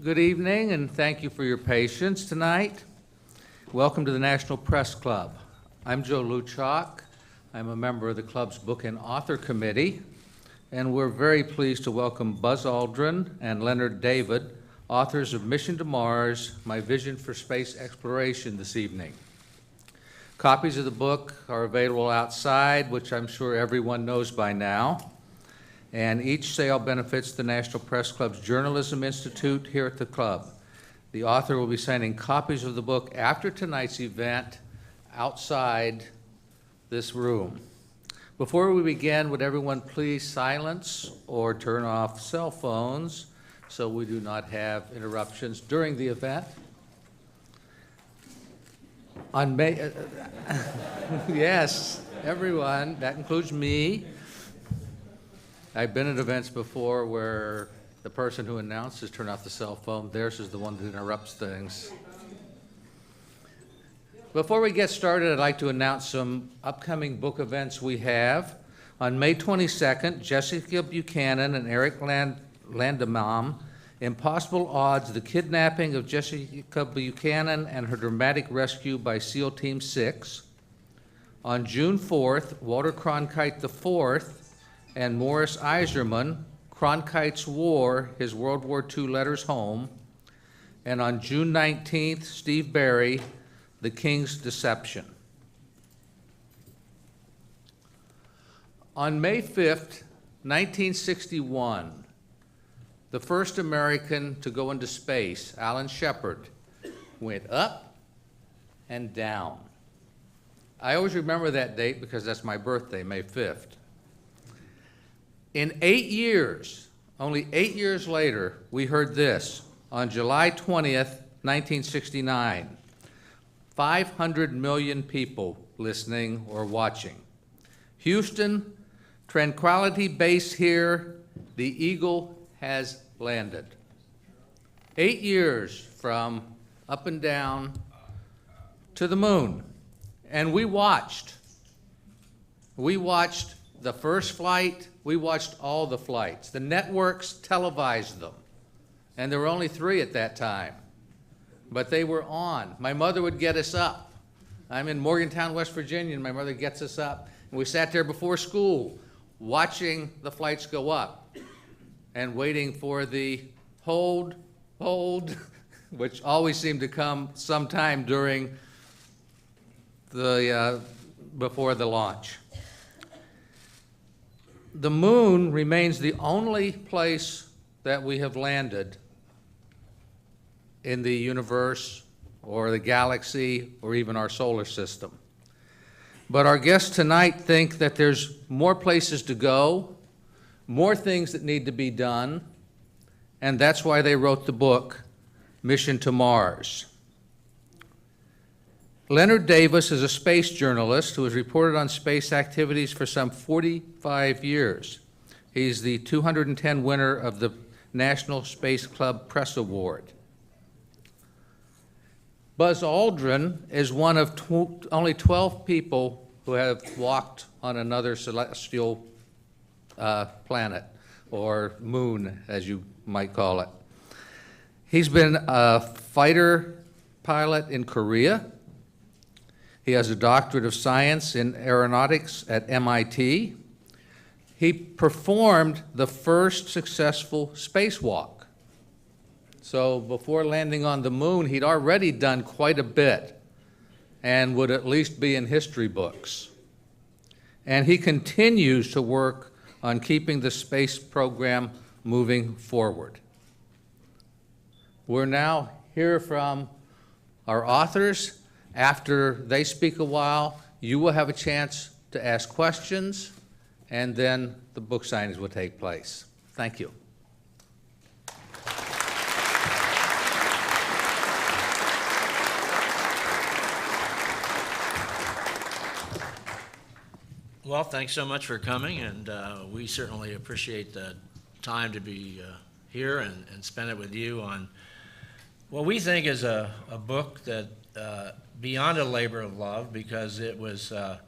Good evening, and thank you for your patience tonight. Welcome to the National Press Club. I'm Joe Luchak. I'm a member of the club's Book and Author Committee, and we're very pleased to welcome Buzz Aldrin and Leonard David, authors of Mission to Mars, My Vision for Space Exploration, this evening. Copies of the book are available outside, which I'm sure everyone knows by now. And each sale benefits the National Press Club's Journalism Institute here at the club. The author will be signing copies of the book after tonight's event outside this room. Before we begin, would everyone please silence or turn off cell phones so we do not have interruptions during the event? On May, yes, everyone, that includes me. I've been at events before where the person who announces turn off the cell phone, theirs is the one that interrupts things. Before we get started, I'd like to announce some upcoming book events we have. On May 22nd, Jessica Buchanan and Eric Landemam, Impossible Odds, The Kidnapping of Jessica Buchanan and Her Dramatic Rescue by SEAL Team 6. On June 4th, Walter Cronkite IV and Morris Iserman, Cronkite's War, His World War II Letters Home. And on June 19th, Steve Barry, The King's Deception. On May 5th, 1961, the first American to go into space, Alan Shepard, went up and down. I always remember that date because that's my birthday, May 5th. In 8 years, only 8 years later, we heard this. On July 20th, 1969, 500 million people listening or watching. Houston, Tranquility Base here, the Eagle has landed. 8 years from up and down to the moon. And we watched. We watched the first flight. We watched all the flights. The networks televised them. And there were only 3 at that time. But they were on. My mother would get us up. I'm in Morgantown, West Virginia, and my mother gets us up. And we sat there before school watching the flights go up and waiting for the hold, which always seemed to come sometime during the, before the launch. The moon remains the only place that we have landed in the universe or the galaxy or even our solar system. But our guests tonight think that there's more places to go, more things that need to be done, and that's why they wrote the book, Mission to Mars. Leonard David is a space journalist who has reported on space activities for some 45 years. He's the 210 winner of the National Space Club Press Award. Buzz Aldrin is one of only 12 people who have walked on another celestial planet, or moon, as you might call it. He's been a fighter pilot in Korea. He has a doctorate of science in aeronautics at MIT. He performed the first successful spacewalk. So before landing on the moon, he'd already done quite a bit and would at least be in history books. And he continues to work on keeping the space program moving forward. We're now hear from our authors. After they speak a while, you will have a chance to ask questions, and then the book signings will take place. Thank you. Well, thanks so much for coming, and we certainly appreciate the time to be here and spend it with you on what we think is a book that beyond a labor of love, because it was, I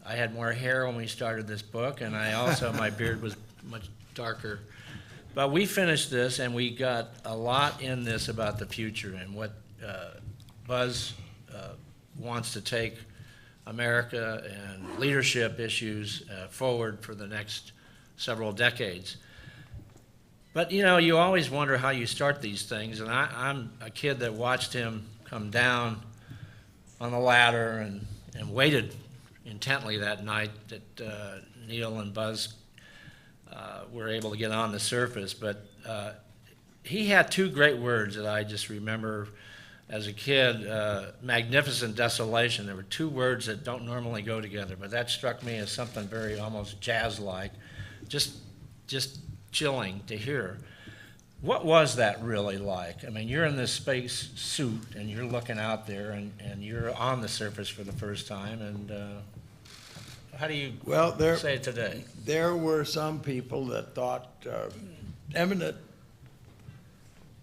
had more hair when we started this book, and I also, my beard was much darker But we finished this, and we got a lot in this about the future and what Buzz wants to take America and leadership issues forward for the next several decades. But, you know, you always wonder how you start these things, and I'm a kid that watched him come down on the ladder and waited intently that night that Neil and Buzz were able to get on the surface. But he had two great words that I just remember as a kid, magnificent desolation. There were two words that don't normally go together, but that struck me as something very almost jazz-like, just chilling to hear. What was that really like? I mean, you're in this space suit, and you're looking out there, and you're on the surface for the first time, and how do you say it today? There were some people that thought, eminent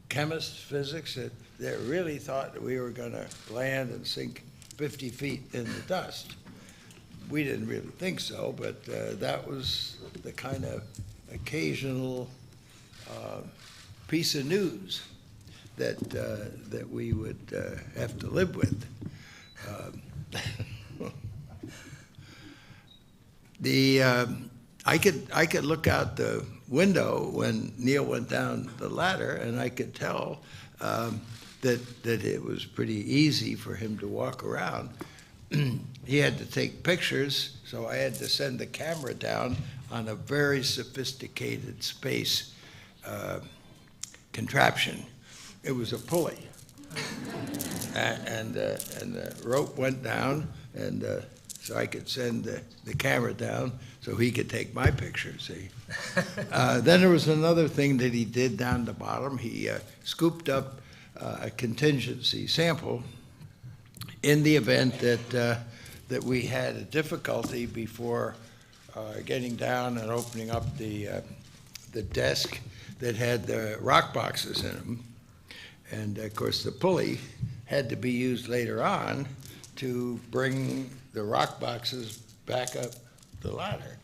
chemists, physicists, that really thought that we were going to land and sink 50 feet in the dust. We didn't really think so, but that was the kind of occasional piece of news that we would have to live with. I could look out the window when Neil went down the ladder, and I could tell that it was pretty easy for him to walk around. He had to take pictures, so I had to send the camera down on a very sophisticated space contraption. It was a pulley, and the rope went down, and so I could send the camera down so he could take my picture, see. Then there was another thing that he did down the bottom. He scooped up a contingency sample in the event that we had a difficulty before getting down and opening up the desk that had the rock boxes in them. And of course the pulley had to be used later on to bring the rock boxes back up the ladder.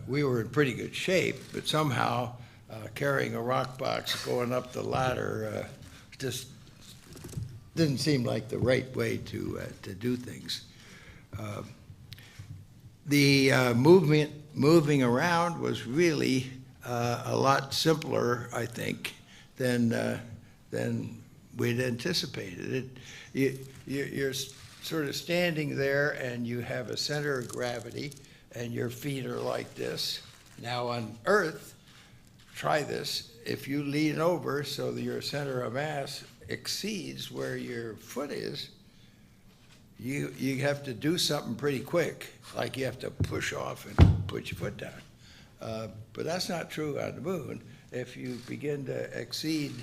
We were in pretty good shape, but somehow carrying a rock box going up the ladder just didn't seem like the right way to do things. The moving around was really a lot simpler, I think, than we'd anticipated. You're sort of standing there, and you have a center of gravity, and your feet are like this. Now on Earth, try this. If you lean over so that your center of mass exceeds where your foot is, you have to do something pretty quick, like you have to push off and put your foot down. But that's not true on the moon. If you begin to exceed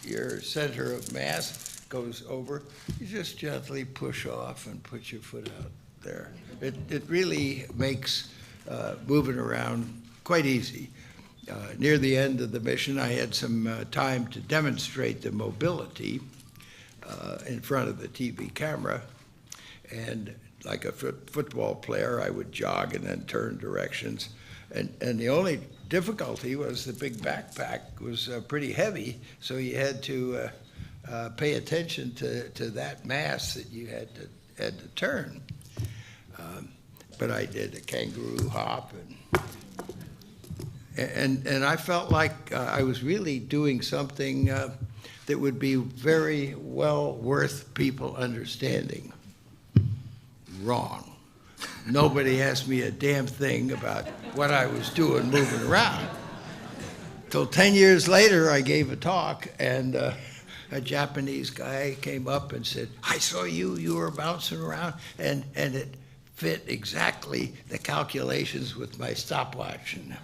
your center of mass goes over, you just gently push off and put your foot out there. It really makes moving around quite easy. Near the end of the mission, I had some time to demonstrate the mobility in front of the TV camera. And like a football player, I would jog and then turn directions. And the only difficulty was the big backpack was pretty heavy, so you had to pay attention to that mass that you had to turn. But I did a kangaroo hop, and I felt like I was really doing something that would be very well worth people understanding. Wrong. Nobody asked me a damn thing about what I was doing moving around. Till 10 years later, I gave a talk, and a Japanese guy came up and said, "I saw you were bouncing around," and it fit exactly the calculations with my stopwatch. And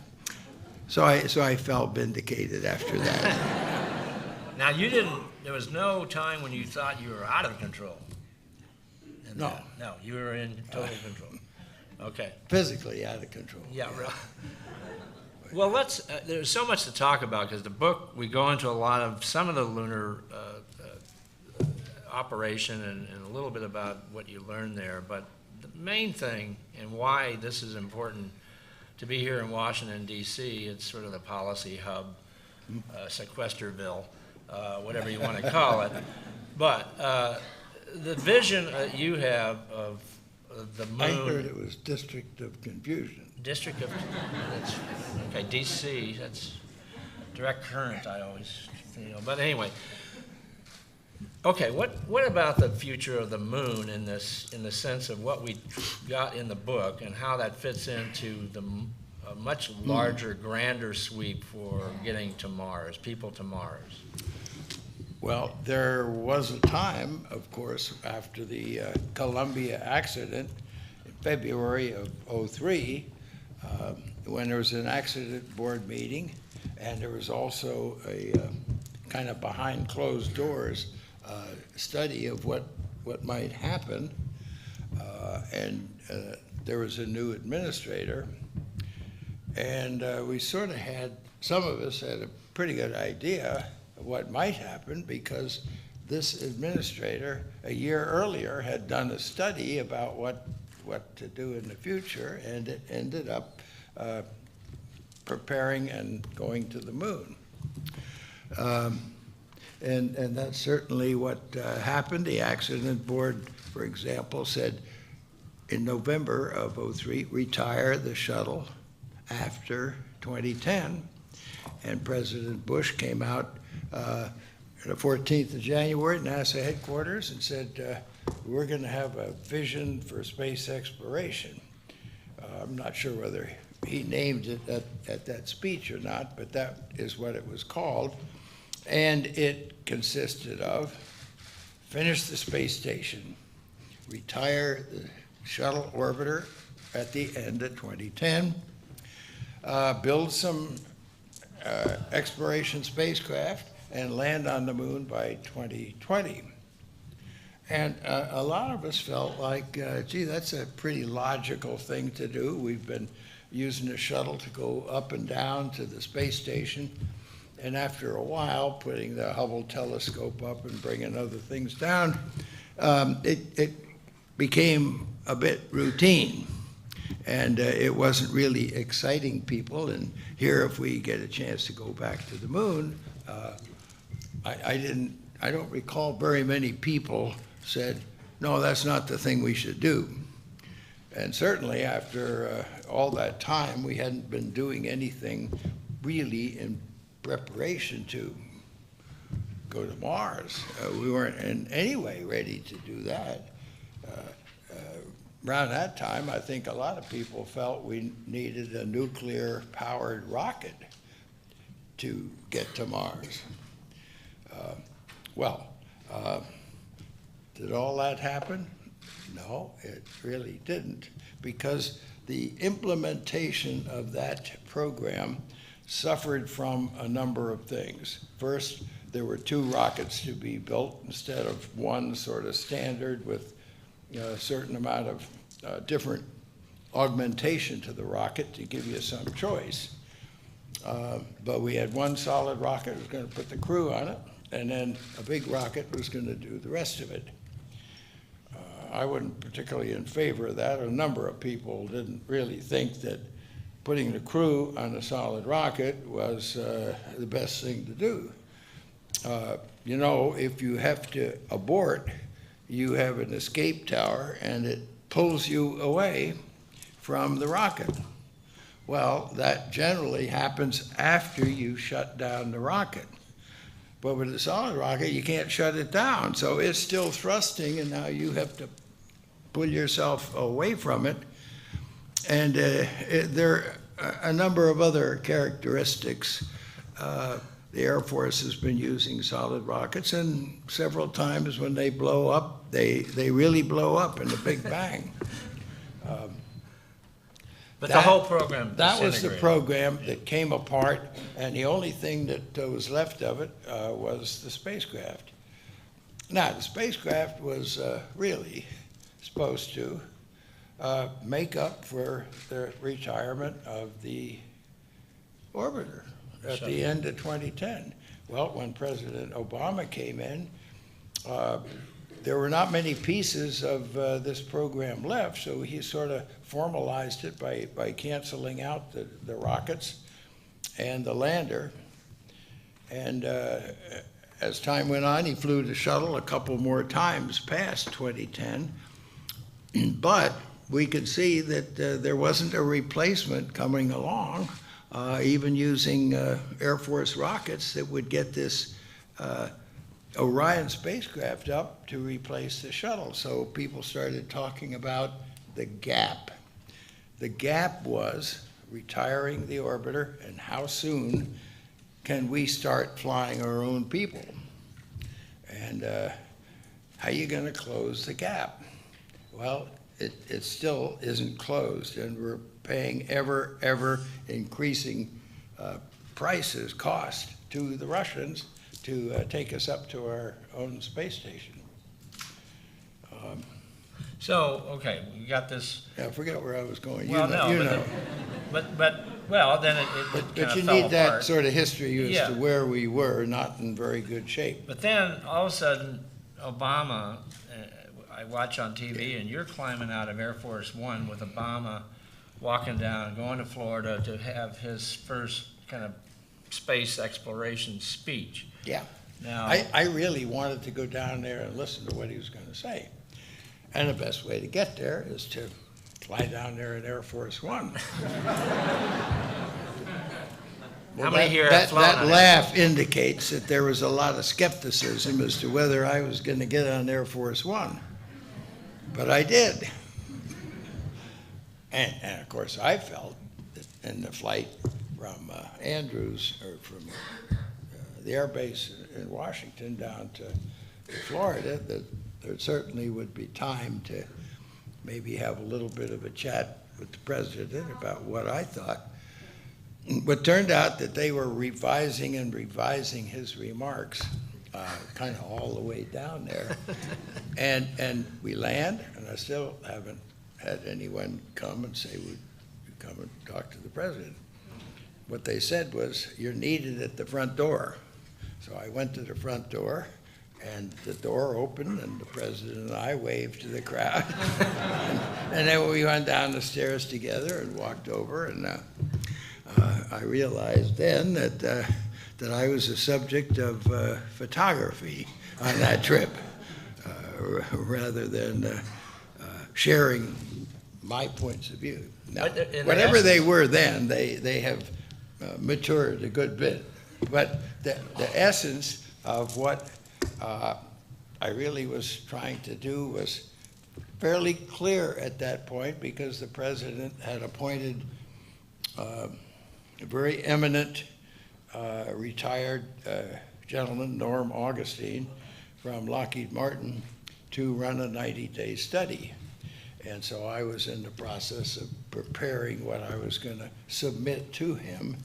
so I felt vindicated after that. Now, there was no time when you thought you were out of control. No. No, you were in total control. Okay. Physically out of control. Yeah, right. Well, there's so much to talk about, because the book, we go into a lot of some of the lunar operation and a little bit about what you learned there. But the main thing and why this is important to be here in Washington, D.C. It's sort of the policy hub, Sequesterville, whatever you want to call it. But the vision you have of the moon. I heard it was District of Confusion. District of, that's, okay, DC, that's direct current, I always, but anyway. Okay, what about the future of the moon in the sense of what we got in the book and how that fits into a much larger, grander sweep for getting to Mars, people to Mars? Well, there was a time, of course, after the Columbia accident in February of '03, when there was an accident board meeting, and there was also a kind of behind closed doors study of what might happen, and there was a new administrator, and we sort of had, some of us had a pretty good idea of what might happen, because this administrator a year earlier had done a study about what to do in the future, and it ended up preparing and going to the moon. And that's certainly what happened. The accident board, for example, said in November of '03, retire the shuttle after 2010. And President Bush came out the 14th of January at NASA headquarters and said, we're going to have a vision for space exploration. I'm not sure whether he named it at that speech or not, but that is what it was called. And it consisted of finish the space station, retire the shuttle orbiter at the end of 2010, build some exploration spacecraft, and land on the moon by 2020. And a lot of us felt like, gee, that's a pretty logical thing to do. We've been using the shuttle to go up and down to the space station, and after a while, putting the Hubble telescope up and bringing other things down, it became a bit routine. And it wasn't really exciting people. And here, if we get a chance to go back to the moon, I don't recall very many people said, no, that's not the thing we should do. And certainly after all that time, we hadn't been doing anything really in preparation to go to Mars. We weren't in any way ready to do that. Around that time, I think a lot of people felt we needed a nuclear-powered rocket to get to Mars. Did all that happen? No, it really didn't, because the implementation of that program suffered from a number of things. First, there were 2 rockets to be built instead of one sort of standard with a certain amount of different augmentation to the rocket to give you some choice. But we had one solid rocket that was going to put the crew on it, and then a big rocket was going to do the rest of it. I wasn't particularly in favor of that. A number of people didn't really think that putting the crew on a solid rocket was the best thing to do. You know, if you have to abort, you have an escape tower, and it pulls you away from the rocket. Well, that generally happens after you shut down the rocket. But with a solid rocket, you can't shut it down. So it's still thrusting, and now you have to pull yourself away from it. And there are a number of other characteristics. The Air Force has been using solid rockets, and several times when they blow up, they really blow up in a big bang. But the whole program That was the disintegrated. program that came apart, and the only thing that was left of it was the spacecraft. Now, the spacecraft was really supposed to make up for the retirement of the orbiter at the end of 2010. Well, when President Obama came in, there were not many pieces of this program left, so he sort of formalized it by canceling out the rockets and the lander. And as time went on, he flew the shuttle a couple more times past 2010. But we could see that there wasn't a replacement coming along, even using Air Force rockets that would get this Orion spacecraft up to replace the shuttle. So people started talking about the gap. The gap was retiring the orbiter, and how soon can we start flying our own people? And how are you going to close the gap? Well, it still isn't closed, and we're paying ever increasing cost to the Russians to take us up to our own space station. So, okay, we got this. I forget where I was going. Well, You no, know. well, then it But kind you of fell need that apart. sort of history as Yeah. to where we were, not in very good shape. But then, all of a sudden, Obama, I watch on TV, and you're climbing out of Air Force One with Obama walking down, going to Florida to have his first kind of space exploration speech. Yeah. Now, I really wanted to go down there and listen to what he was going to say. And the best way to get there is to fly down there in Air Force One. How many here have flown That on laugh indicates that there was a lot of skepticism as to whether I was going to get on Air Force One. But I did. And of course, I felt that in the flight from Andrews, or from the air base in Washington down to Florida, that there certainly would be time to maybe have a little bit of a chat with the president about what I thought. But turned out that they were revising his remarks kind of all the way down there. And we land, and I still haven't had anyone come and say, would you come and talk to the president? What they said was, you're needed at the front door. So I went to the front door, and the door opened, and the president and I waved to the crowd. and then we went down the stairs together and walked over, and I realized then that I was a subject of photography on that trip, rather than sharing my points of view. Now, whatever they were then, they have matured a good bit. But the essence of what I really was trying to do was fairly clear at that point, because the president had appointed a very eminent retired gentleman, Norm Augustine, from Lockheed Martin, to run a 90-day study. And so I was in the process of preparing what I was going to submit to him.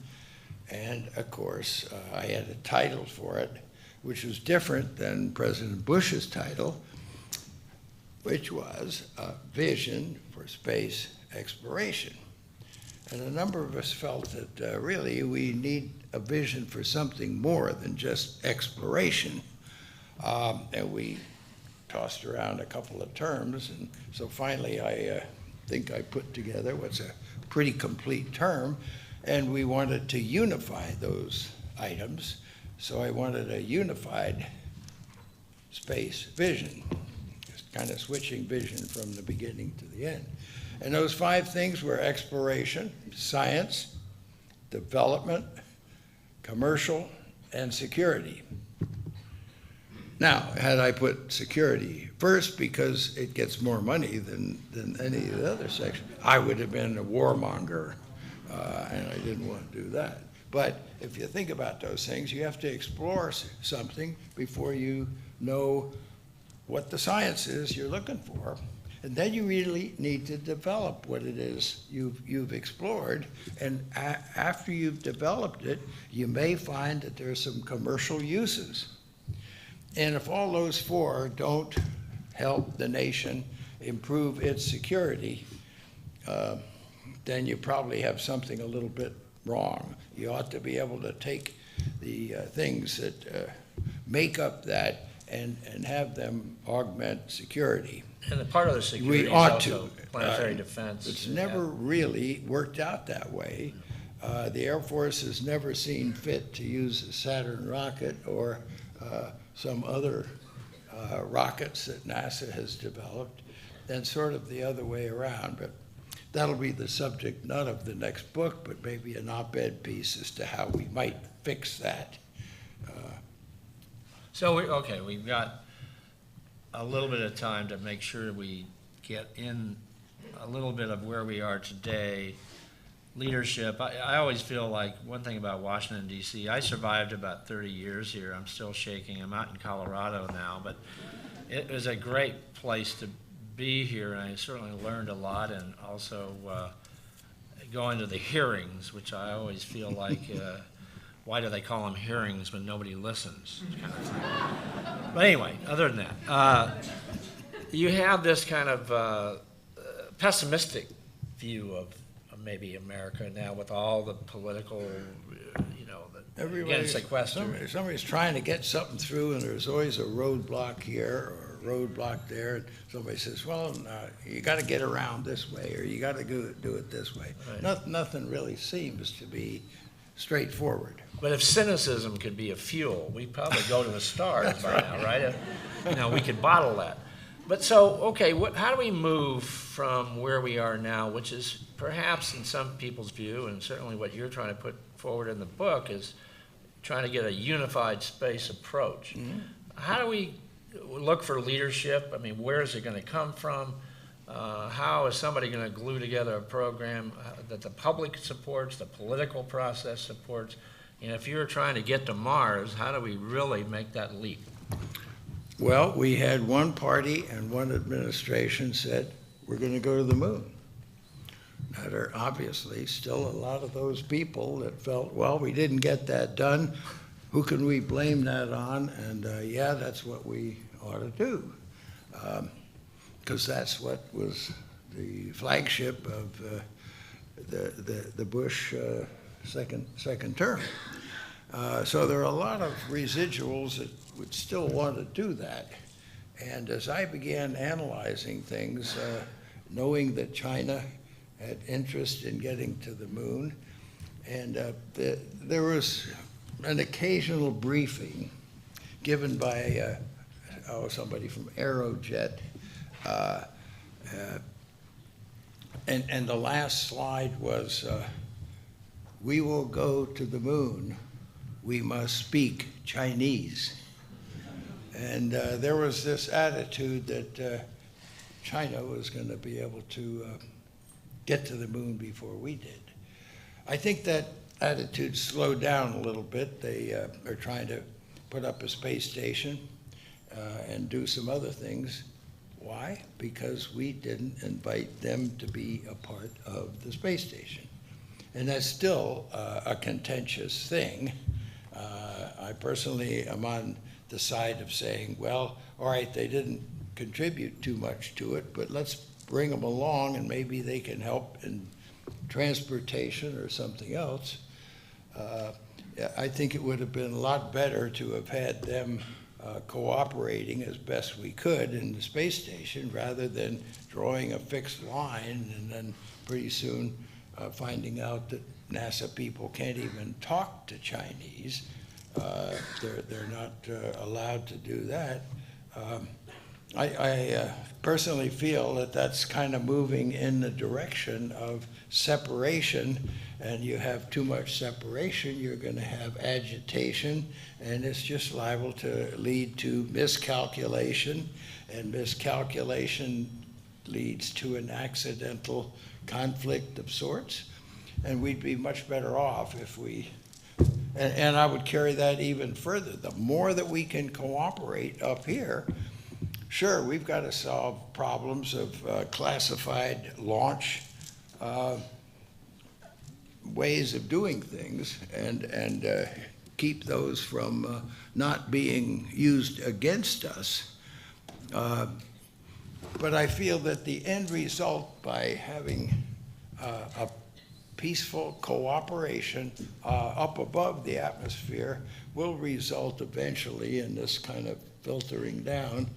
And of course, I had a title for it, which was different than President Bush's title, which was a vision for space exploration. And a number of us felt that really we need a vision for something more than just exploration. And we tossed around a couple of terms, and so finally I think I put together what's a pretty complete term, and we wanted to unify those items. So I wanted a unified space vision, just kind of switching vision from the beginning to the end. And those 5 things were exploration, science, development, commercial, and security. Now, had I put security first because it gets more money than any of the other sections, I would have been a warmonger, and I didn't want to do that. But if you think about those things, you have to explore something before you know what the science is you're looking for. And then you really need to develop what it is you've explored. And after you've developed it, you may find that there are some commercial uses. And if all those 4 don't help the nation improve its security, then you probably have something a little bit wrong. You ought to be able to take the things that make up that and have them augment security. And a part of the security is ought also to. planetary defense. It's never really worked out that way. The Air Force has never seen fit to use a Saturn rocket or some other rockets that NASA has developed, and sort of the other way around. But that'll be the subject not of the next book, but maybe an op-ed piece as to how we might fix that. So, we've got a little bit of time to make sure we get in a little bit of where we are today. Leadership, I always feel like one thing about Washington, D.C., I survived about 30 years here. I'm still shaking. I'm out in Colorado now, but it was a great place to be here, and I certainly learned a lot, and also going to the hearings, which I always feel like, why do they call them hearings when nobody listens? Kind of thing. But anyway, other than that, you have this kind of pessimistic view of maybe America now with all the political, again, sequester. Somebody's trying to get something through, and there's always a roadblock here or a roadblock there. And somebody says, well, no, you got to get around this way, or you got to do it this way. Right. Nothing really seems to be straightforward. But if cynicism could be a fuel, we'd probably go to the stars by now, right? We could bottle that. But so, okay, how do we move from where we are now, which is perhaps in some people's view, and certainly what you're trying to put forward in the book, is trying to get a unified space approach. Mm-hmm. How do we look for leadership? I mean, where is it going to come from? How is somebody going to glue together a program that the public supports, the political process supports? If you're trying to get to Mars, how do we really make that leap? Well, we had one party and one administration said, we're going to go to the moon. Now, there are obviously still a lot of those people that felt, well, we didn't get that done. Who can we blame that on? And yeah, that's what we ought to do. Because that's what was the flagship of the Bush second term. So there are a lot of residuals that would still want to do that. And as I began analyzing things, knowing that China had interest in getting to the moon, and there was an occasional briefing given by somebody from Aerojet, and the last slide was, we will go to the moon, we must speak Chinese. And there was this attitude that China was going to be able to get to the moon before we did. I think that attitude slowed down a little bit. They are trying to put up a space station and do some other things. Why? Because we didn't invite them to be a part of the space station. And that's still a contentious thing. I personally am on the side of saying, well, all right, they didn't contribute too much to it, but let's bring them along and maybe they can help in transportation or something else. I think it would have been a lot better to have had them cooperating as best we could in the space station rather than drawing a fixed line and then pretty soon finding out that NASA people can't even talk to Chinese. They're not allowed to do that. I personally feel that that's kind of moving in the direction of separation, and you have too much separation, you're going to have agitation, and it's just liable to lead to miscalculation, and miscalculation leads to an accidental conflict of sorts, and we'd be much better off if we, and I would carry that even further. The more that we can cooperate up here, sure, we've got to solve problems of classified launch ways of doing things and keep those from not being used against us. But I feel that the end result by having a peaceful cooperation up above the atmosphere will result eventually in this kind of filtering down.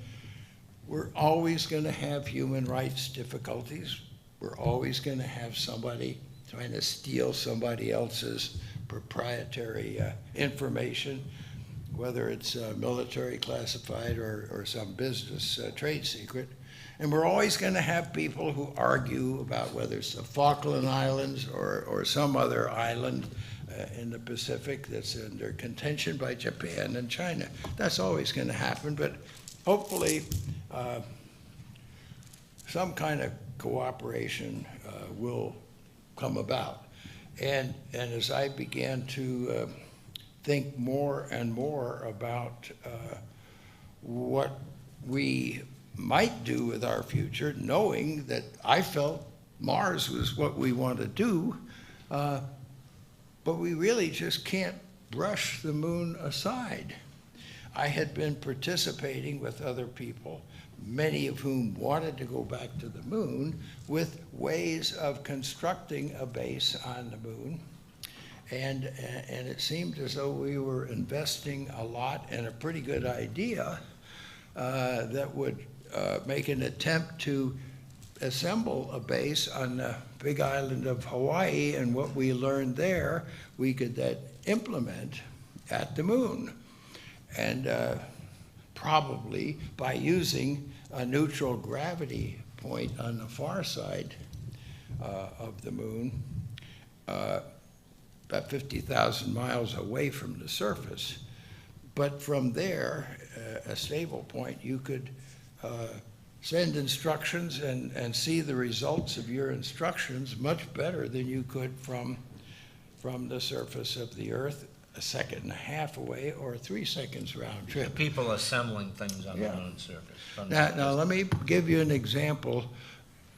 We're always going to have human rights difficulties. We're always going to have somebody trying to steal somebody else's proprietary information, whether it's military classified or some business trade secret. And we're always going to have people who argue about whether it's the Falkland Islands or some other island in the Pacific that's under contention by Japan and China. That's always going to happen, but hopefully some kind of cooperation will come about. And as I began to think more and more about what we might do with our future, knowing that I felt Mars was what we want to do, but we really just can't brush the moon aside. I had been participating with other people, many of whom wanted to go back to the moon, with ways of constructing a base on the moon. And it seemed as though we were investing a lot in a pretty good idea that would make an attempt to assemble a base on the big island of Hawaii, and what we learned there, we could then implement at the moon. And probably by using a neutral gravity point on the far side of the moon, about 50,000 miles away from the surface. But from there, a stable point, you could send instructions and see the results of your instructions much better than you could from the surface of the Earth, a second and a half away or 3 seconds round trip. People assembling things on the moon's surface. Now let me give you an example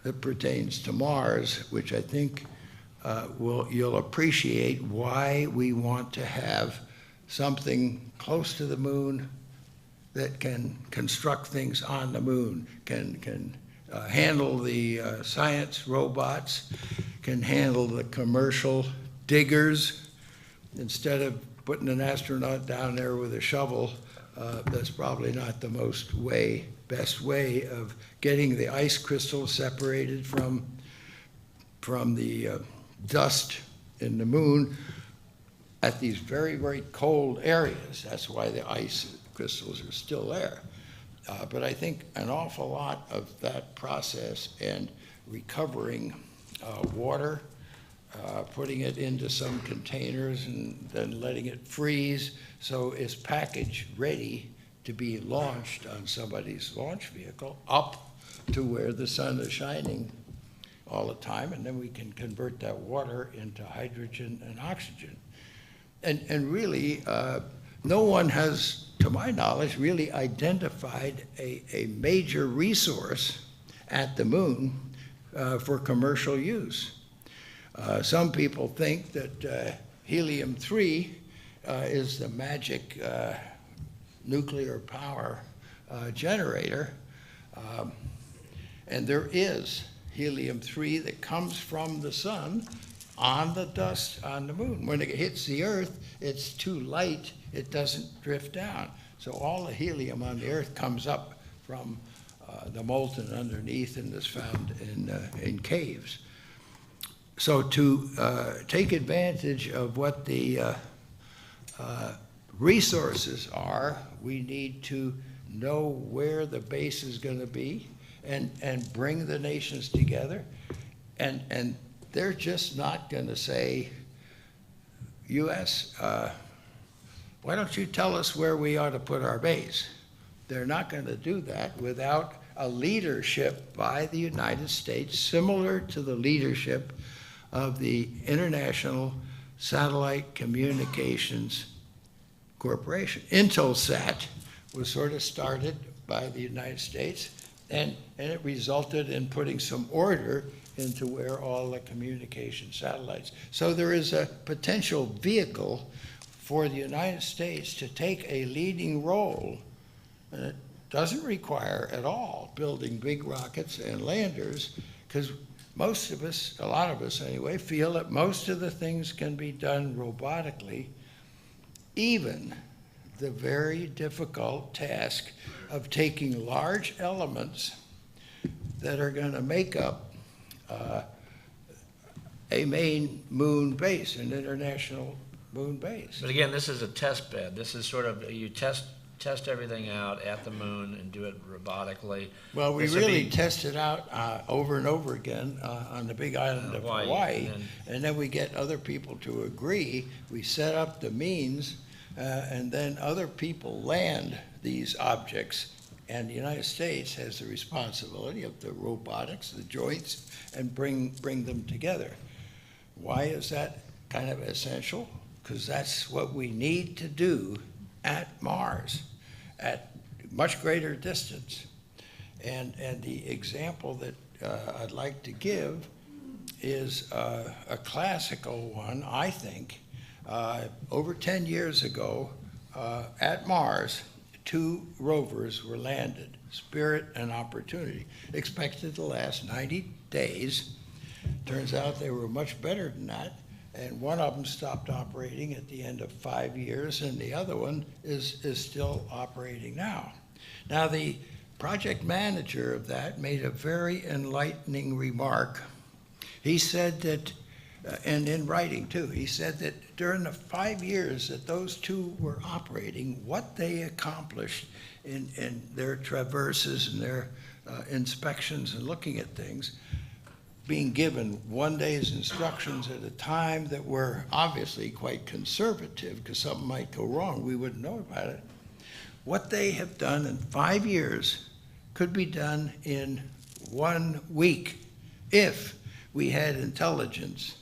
that pertains to Mars, which I think you'll appreciate why we want to have something close to the moon that can construct things on the moon, can handle the science robots, can handle the commercial diggers. Instead of putting an astronaut down there with a shovel, that's probably not the best way of getting the ice crystals separated from the dust in the moon at these very, very cold areas. That's why the ice crystals are still there. But I think an awful lot of that process and recovering water, putting it into some containers and then letting it freeze so it's package ready to be launched on somebody's launch vehicle up to where the sun is shining all the time, and then we can convert that water into hydrogen and oxygen. And really, no one has, to my knowledge, really identified a major resource at the moon for commercial use. Some people think that helium-3 is the magic nuclear power generator, and there is helium-3 that comes from the sun on the dust on the moon. When it hits the Earth, it's too light, it doesn't drift down. So all the helium on the Earth comes up from the molten underneath and is found in caves. So to take advantage of what the resources are, we need to know where the base is going to be and bring the nations together. And they're just not going to say, U.S., why don't you tell us where we ought to put our base? They're not going to do that without a leadership by the United States, similar to the leadership of the International Satellite Communications Corporation. Intelsat was sort of started by the United States, and it resulted in putting some order into where all the communication satellites. So there is a potential vehicle for the United States to take a leading role, and it doesn't require at all building big rockets and landers, because most of us, a lot of us anyway, feel that most of the things can be done robotically, even the very difficult task of taking large elements that are going to make up a main moon base, an international moon base. But again, this is a test bed. This is sort of, you test everything out at the moon and do it robotically. Well, we This would really be- tested out over and over again on the big island of Hawaii, Hawaii, and- and then we get other people to agree. We set up the means, and then other people land these objects, and the United States has the responsibility of the robotics, the joints, and bring them together. Why is that kind of essential? Because that's what we need to do at Mars, at much greater distance. And the example that I'd like to give is a classical one, I think. Over 10 years ago, at Mars, 2 rovers were landed, Spirit and Opportunity, expected to last 90 days. Turns out they were much better than that. And one of them stopped operating at the end of 5 years, and the other one is still operating now. Now, the project manager of that made a very enlightening remark. He said that, and in writing too, he said that during the 5 years that those 2 were operating, what they accomplished in their traverses and their inspections and looking at things, being given one day's instructions at a time that were obviously quite conservative because something might go wrong, we wouldn't know about it. What they have done in 5 years could be done in 1 week if we had intelligence,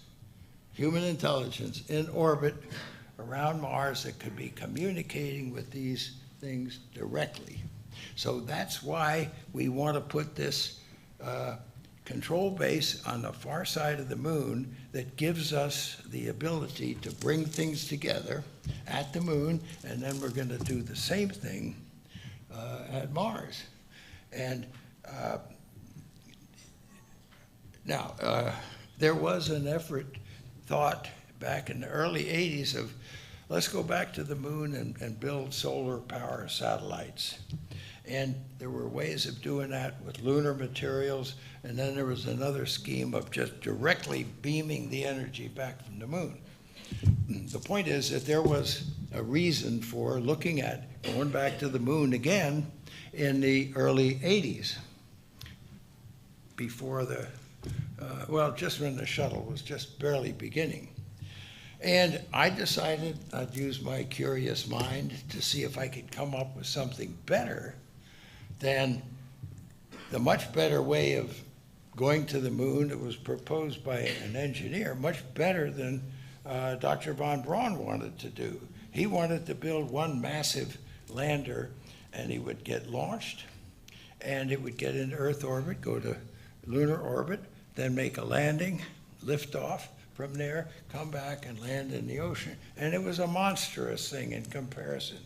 human intelligence in orbit around Mars that could be communicating with these things directly. So that's why we want to put this control base on the far side of the moon that gives us the ability to bring things together at the moon, and then we're going to do the same thing at Mars. And now, there was an effort thought back in the early 80s of let's go back to the moon and build solar power satellites. And there were ways of doing that with lunar materials, and then there was another scheme of just directly beaming the energy back from the moon. The point is that there was a reason for looking at going back to the moon again in the early 80s, before the, just when the shuttle was just barely beginning. And I decided I'd use my curious mind to see if I could come up with something better than the much better way of going to the moon that was proposed by an engineer, much better than Dr. von Braun wanted to do. He wanted to build one massive lander, and he would get launched, and it would get into Earth orbit, go to lunar orbit, then make a landing, lift off from there, come back and land in the ocean. And it was a monstrous thing in comparison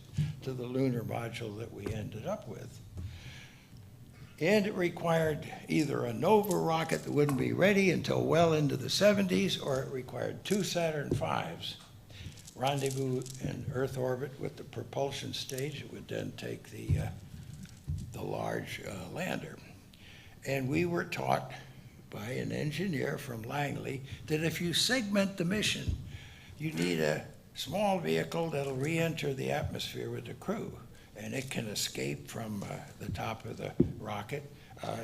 to the lunar module that we ended up with. And it required either a Nova rocket that wouldn't be ready until well into the 70s, or it required 2 Saturn V's rendezvous in Earth orbit with the propulsion stage. It would then take the large lander. And we were taught by an engineer from Langley that if you segment the mission, you need a small vehicle that'll re-enter the atmosphere with the crew, and it can escape from the top of the rocket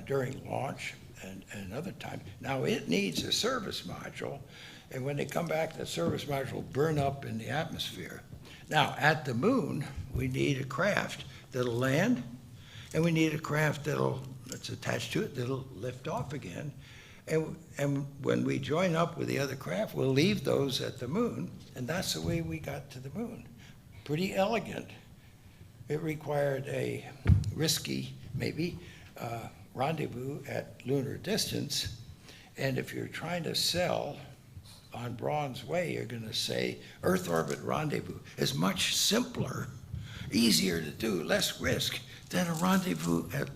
during launch and other time. Now, it needs a service module, and when they come back, the service module will burn up in the atmosphere. Now, at the moon, we need a craft that'll land, and we need a craft that's attached to it that'll lift off again. And when we join up with the other craft, we'll leave those at the moon, and that's the way we got to the moon. Pretty elegant. It required a risky, maybe, rendezvous at lunar distance. And if you're trying to sell on Braun's way, you're going to say Earth orbit rendezvous is much simpler, easier to do, less risk than a rendezvous at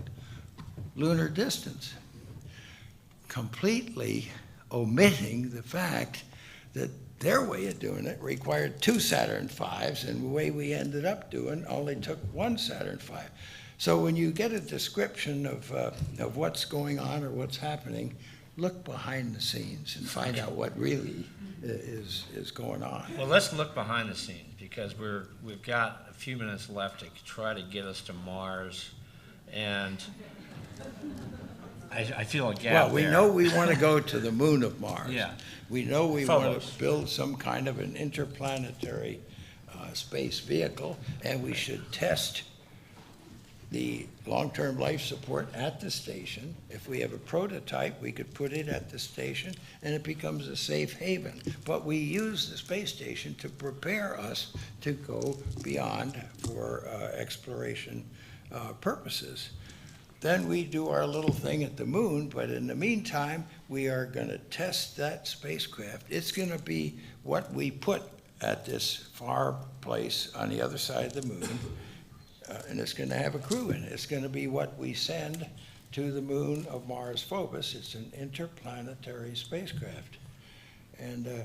lunar distance, completely omitting the fact that their way of doing it required 2 Saturn V's, and the way we ended up doing only took 1 Saturn V. So when you get a description of what's going on or what's happening, look behind the scenes and find out what really is going on. Well, let's look behind the scenes, because we've got a few minutes left to try to get us to Mars, and I feel a gap Well, we there. know we want to go to the moon of Mars. Yeah. We know we want Phobos. to build some kind of an interplanetary space vehicle, and we should test the long-term life support at the station. If we have a prototype, we could put it at the station, and it becomes a safe haven. But we use the space station to prepare us to go beyond for exploration purposes. Then we do our little thing at the moon, but in the meantime, we are going to test that spacecraft. It's going to be what we put at this far place on the other side of the moon, and it's going to have a crew in it. It's going to be what we send to the moon of Mars Phobos. It's an interplanetary spacecraft. And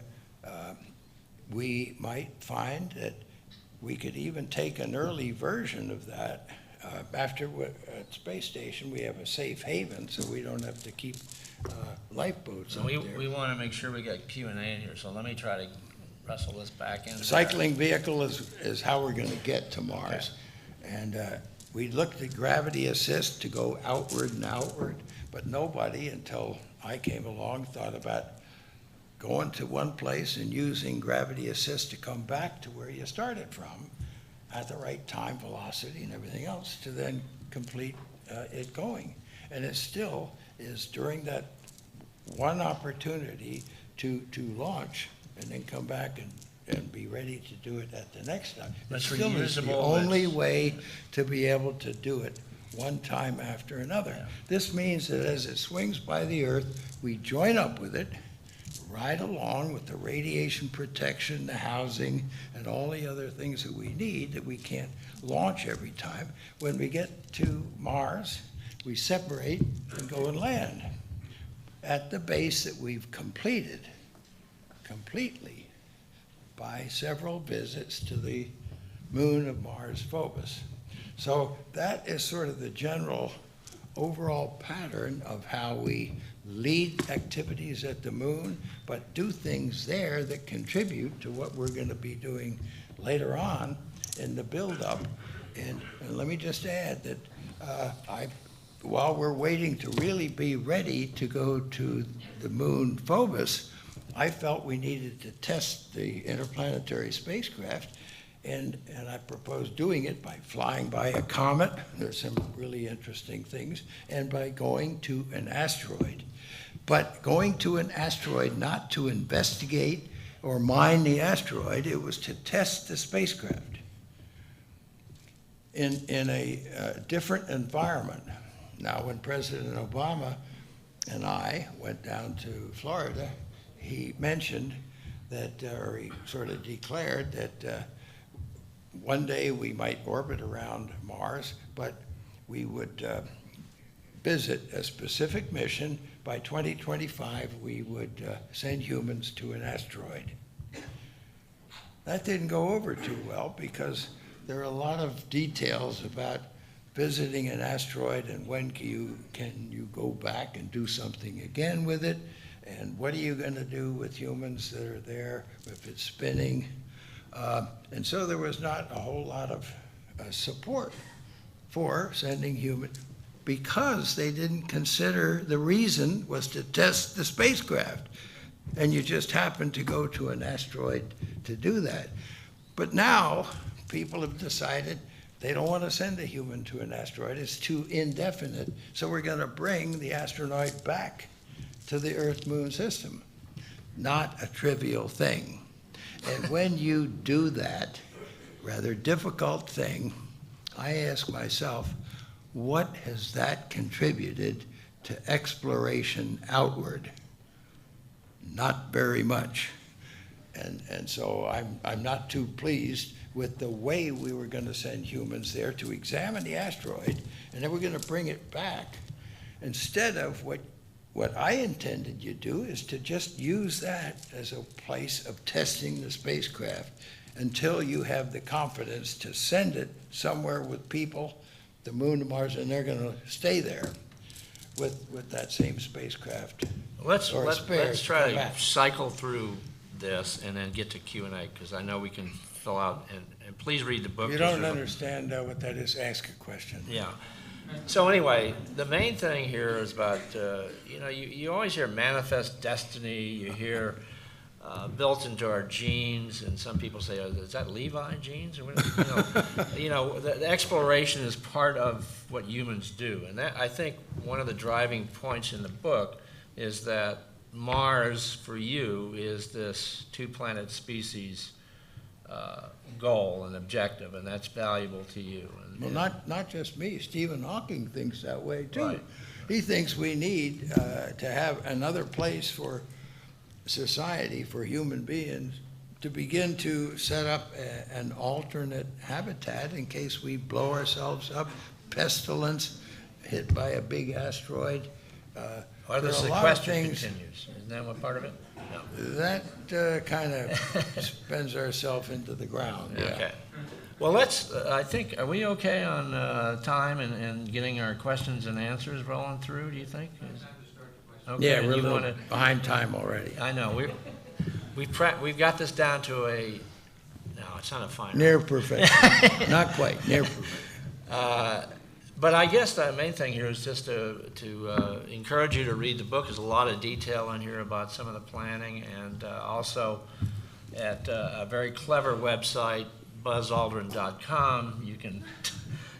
we might find that we could even take an early version of that. After at space station, we have a safe haven, so we don't have to keep lifeboats So out we there. want to make sure we got Q&A in here, so let me try to wrestle this back in. Cycling vehicle is how we're going to get to Mars. And we looked at gravity assist to go outward and outward, but nobody, until I came along, thought about going to one place and using gravity assist to come back to where you started from at the right time, velocity, and everything else to then complete it going. And it still is during that one opportunity to launch and then come back and be ready to do it at the next time. It That's still is the reusable, only way to be able to do it one time after another. Yeah. This means that as it swings by the Earth, we join up with it, ride along with the radiation protection, the housing, and all the other things that we need that we can't launch every time. When we get to Mars, we separate and go and land at the base that we've completed completely by several visits to the moon of Mars Phobos. So that is sort of the general overall pattern of how we lead activities at the moon, but do things there that contribute to what we're going to be doing later on in the buildup. And let me just add that while we're waiting to really be ready to go to the moon Phobos, I felt we needed to test the interplanetary spacecraft, and I proposed doing it by flying by a comet. There's some really interesting things, and by going to an asteroid. But going to an asteroid not to investigate or mine the asteroid, it was to test the spacecraft in a different environment. Now, when President Obama and I went down to Florida, he mentioned that, or he sort of declared that one day we might orbit around Mars, but we would visit a specific mission. By 2025, we would send humans to an asteroid. That didn't go over too well because there are a lot of details about visiting an asteroid and when can you go back and do something again with it, and what are you going to do with humans that are there if it's spinning. And so there was not a whole lot of support for sending humans because they didn't consider the reason was to test the spacecraft. And you just happened to go to an asteroid to do that. But now people have decided they don't want to send a human to an asteroid. It's too indefinite. So we're going to bring the astronaut back to the Earth-Moon system. Not a trivial thing. And when you do that rather difficult thing, I ask myself, what has that contributed to exploration outward? Not very much. And so I'm not too pleased with the way we were going to send humans there to examine the asteroid, and then we're going to bring it back instead of what what I intended you do is to just use that as a place of testing the spacecraft until you have the confidence to send it somewhere with people, the moon to Mars, and they're gonna stay there with that same spacecraft. Let's Or spare let's try come back. to cycle through this and then get to Q&A, because I know we can fill out, and please read the book. You 'cause don't you're- understand what that is, ask a question. Yeah. So anyway, the main thing here is about, you always hear manifest destiny, you hear built into our genes, and some people say, oh, is that Levi genes? Or what? The exploration is part of what humans do. And that, I think one of the driving points in the book is that Mars, for you, is this two-planet species goal and objective, and that's valuable to you. And, Well, not just me, Stephen Hawking thinks that way too. Right. He thinks we need to have another place for society, for human beings, to begin to set up an alternate habitat in case we blow ourselves up, pestilence, hit by a big asteroid. or the there are a lot of sequester things continues. Isn't that what part of it? No. that kind of spins ourselves into the ground. Yeah. Okay. Well, I think, are we okay on time and getting our questions and answers rolling through, do you think? Okay, Yeah, and we're a you little wanna- behind time already. I know, we've got this down to no, it's not a fine. Near perfection. Not quite, near perfection. But I guess the main thing here is just to encourage you to read the book. There's a lot of detail in here about some of the planning, and also at a very clever website, buzzaldrin.com, you can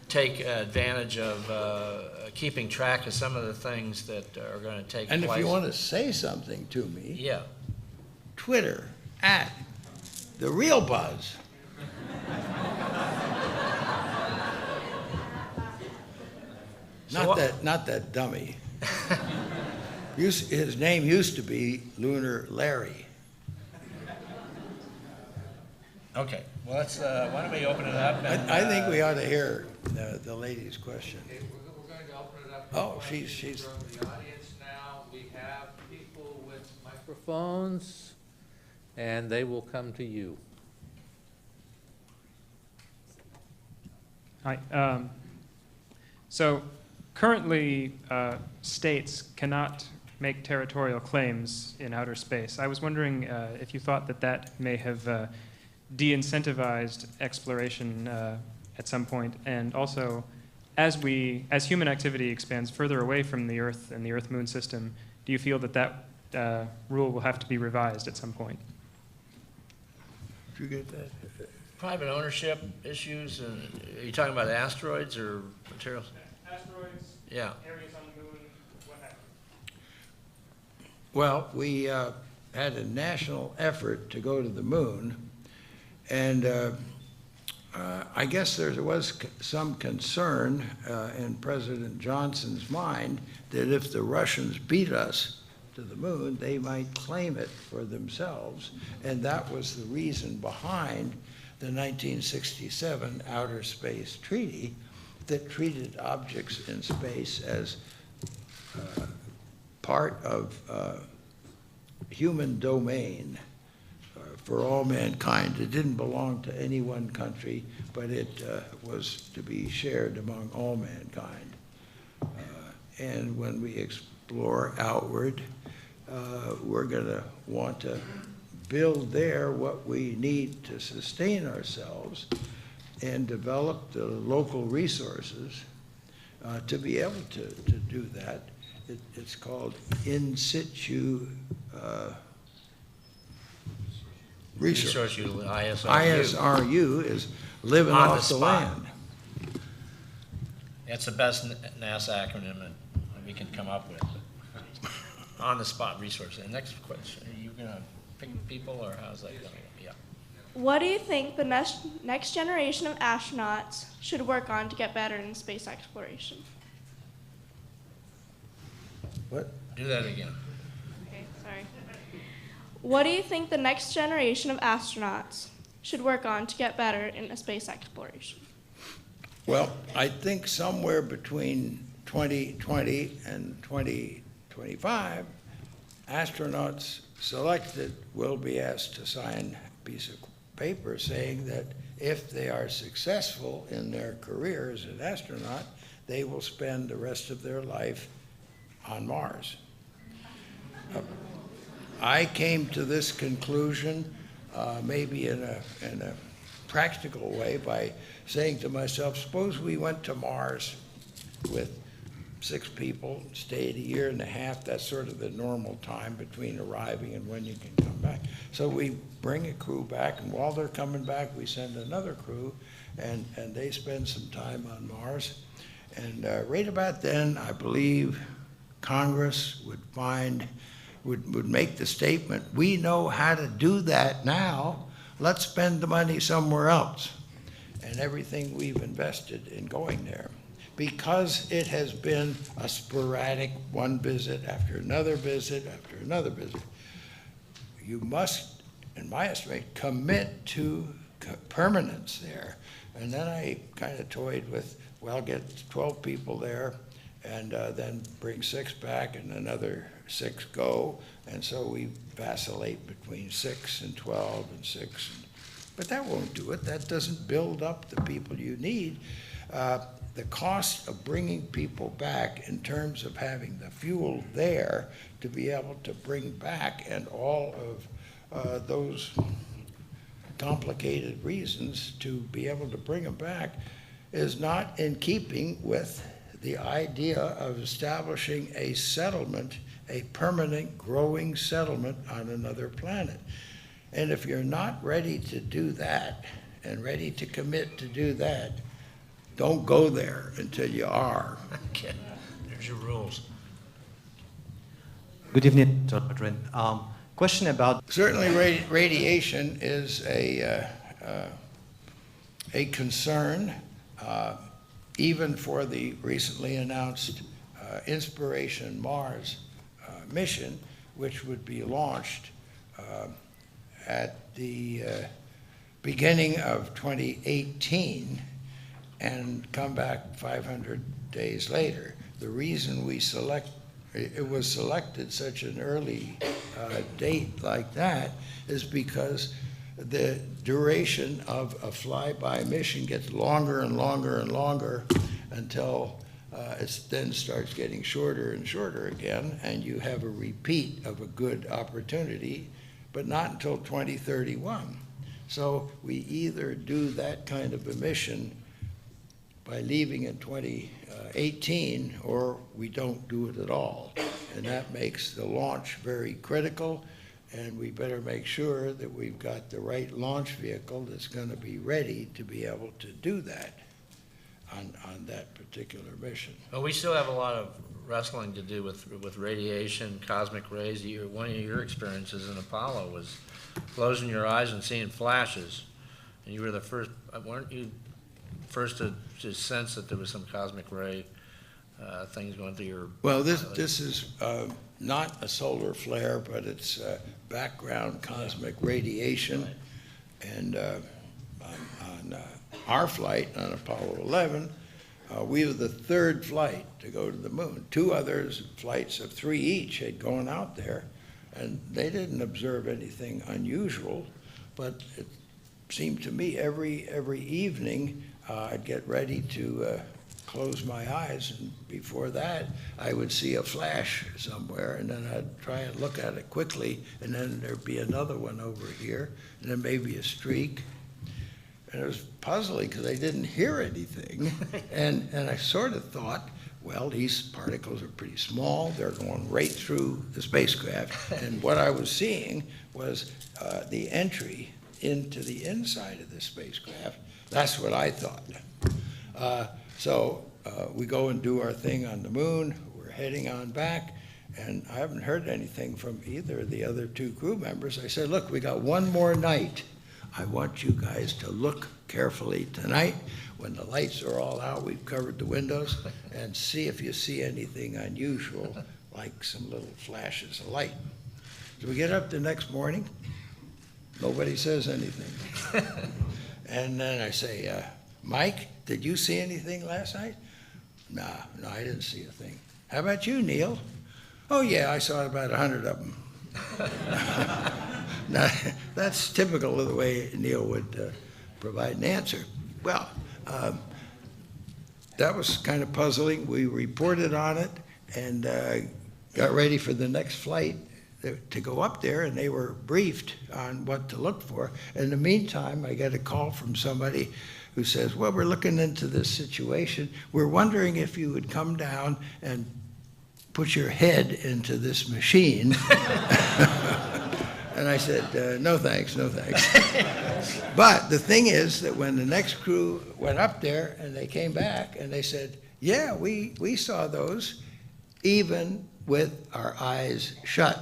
take advantage of keeping track of some of the things that are going to take And place. if you want to say something to me, Yeah. Twitter, @TheRealBuzz. So what- Not that dummy. His name used to be Lunar Larry. Okay, well, let's, why don't we open it up? And, I think we ought to hear the lady's question. Okay, we're going to open it up. Oh, she's- From the audience now, we have people with microphones, and they will come to you. Hi. So currently, states cannot make territorial claims in outer space. I was wondering if you thought that may have de-incentivized exploration at some point, and also as human activity expands further away from the Earth and the Earth-Moon system, do you feel that rule will have to be revised at some point? Did you get that? private ownership issues, and are you talking about asteroids or materials? Asteroids, Yeah. areas on the moon, what have you. Well, we had a national effort to go to the moon, and I guess there was some concern in President Johnson's mind that if the Russians beat us to the moon, they might claim it for themselves, and that was the reason behind the 1967 Outer Space Treaty that treated objects in space as part of human domain for all mankind. It didn't belong to any one country, but it was to be shared among all mankind. And when we explore outward, we're going to want to build there what we need to sustain ourselves and develop the local resources to be able to do that. It's called in situ research. ISRU. ISRU is living On the off the spot. land. It's the best NASA acronym that we can come up with. On the spot resource. And next question, are you gonna pick people or how's that going? Yeah. What do you think the next generation of astronauts should work on to get better in space exploration? What? Do that again. Okay, sorry. What do you think the next generation of astronauts should work on to get better in space exploration? Well, I think somewhere between 2020 and 2025, 25, astronauts selected will be asked to sign a piece of paper saying that if they are successful in their career as an astronaut, they will spend the rest of their life on Mars. I came to this conclusion maybe in a practical way by saying to myself, suppose we went to Mars with 6 people, stayed a year and a half. That's sort of the normal time between arriving and when you can come back. So we bring a crew back, and while they're coming back, we send another crew, and they spend some time on Mars. And right about then, I believe Congress would make the statement, we know how to do that now, let's spend the money somewhere else. And everything we've invested in going there. Because it has been a sporadic one visit after another visit after another visit, you must, in my estimate, commit to permanence there. And then I kind of toyed with, well, get 12 people there, and then bring 6 back and another 6 go. And so we vacillate between 6 and 12 and 6. But that won't do it. That doesn't build up the people you need. The cost of bringing people back in terms of having the fuel there to be able to bring back, and all of those complicated reasons to be able to bring them back, is not in keeping with the idea of establishing a settlement, a permanent growing settlement on another planet. And if you're not ready to do that and ready to commit to do that, don't go there until you are. Okay, there's your rules. Good evening, Dr. Aldrin. Question about Certainly radiation is a concern, even for the recently announced Inspiration Mars mission, which would be launched at the beginning of 2018 and come back 500 days later. The reason it was selected such an early date like that is because the duration of a flyby mission gets longer and longer and longer until it then starts getting shorter and shorter again, and you have a repeat of a good opportunity, but not until 2031. So we either do that kind of a mission by leaving in 2018, or we don't do it at all. And that makes the launch very critical, and we better make sure that we've got the right launch vehicle that's going to be ready to be able to do that on that particular mission. Well, we still have a lot of wrestling to do with radiation, cosmic rays. One of your experiences in Apollo was closing your eyes and seeing flashes. And you were the first, weren't you first to sense that there was some cosmic ray things going through your... Well, this is not a solar flare, but it's background cosmic radiation. Right. And on our flight on Apollo 11, we were the 3rd flight to go to the moon. 2 others, flights of 3 each, had gone out there, and they didn't observe anything unusual, but it seemed to me every evening I'd get ready to close my eyes, and before that I would see a flash somewhere, and then I'd try and look at it quickly, and then there'd be another one over here, and then maybe a streak. And it was puzzling because I didn't hear anything. And I sort of thought, well, these particles are pretty small. They're going right through the spacecraft. And what I was seeing was the entry into the inside of the spacecraft. That's what I thought. So we go and do our thing on the moon. We're heading on back. And I haven't heard anything from either of the other 2 crew members. I said, look, we got one more night. I want you guys to look carefully tonight when the lights are all out, we've covered the windows, and see if you see anything unusual, like some little flashes of light. So we get up the next morning, nobody says anything. And then I say, Mike, did you see anything last night? No, I didn't see a thing. How about you, Neil? Oh, yeah, I saw about 100 of them. Now, that's typical of the way Neil would provide an answer. Well, that was kind of puzzling. We reported on it and got ready for the next flight to go up there, and they were briefed on what to look for. In the meantime, I got a call from somebody who says, well, we're looking into this situation. We're wondering if you would come down and put your head into this machine. And I said, no thanks, no thanks. But the thing is that when the next crew went up there and they came back and they said, yeah, we saw those even with our eyes shut.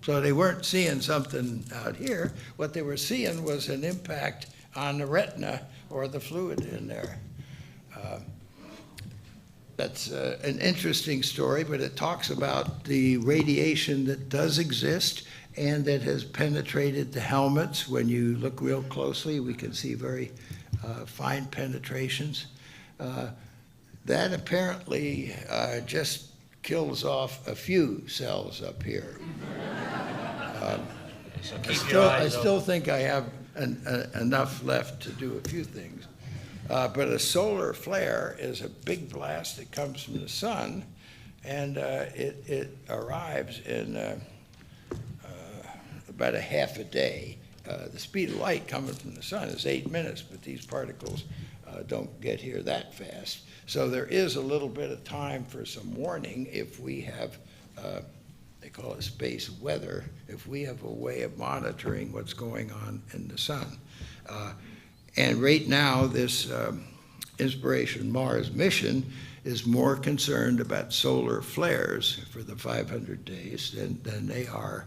So they weren't seeing something out here. What they were seeing was an impact on the retina or the fluid in there. That's an interesting story, but it talks about the radiation that does exist and that has penetrated the helmets. When you look real closely, we can see very fine penetrations. That apparently just kills off a few cells up here. So keep your eyes I still think I have enough left to do a few things. But a solar flare is a big blast that comes from the sun, and it arrives in about a half a day. The speed of light coming from the sun is 8 minutes, but these particles don't get here that fast. So there is a little bit of time for some warning if we have, they call it space weather, if we have a way of monitoring what's going on in the sun. And right now, this Inspiration Mars mission is more concerned about solar flares for the 500 days than they are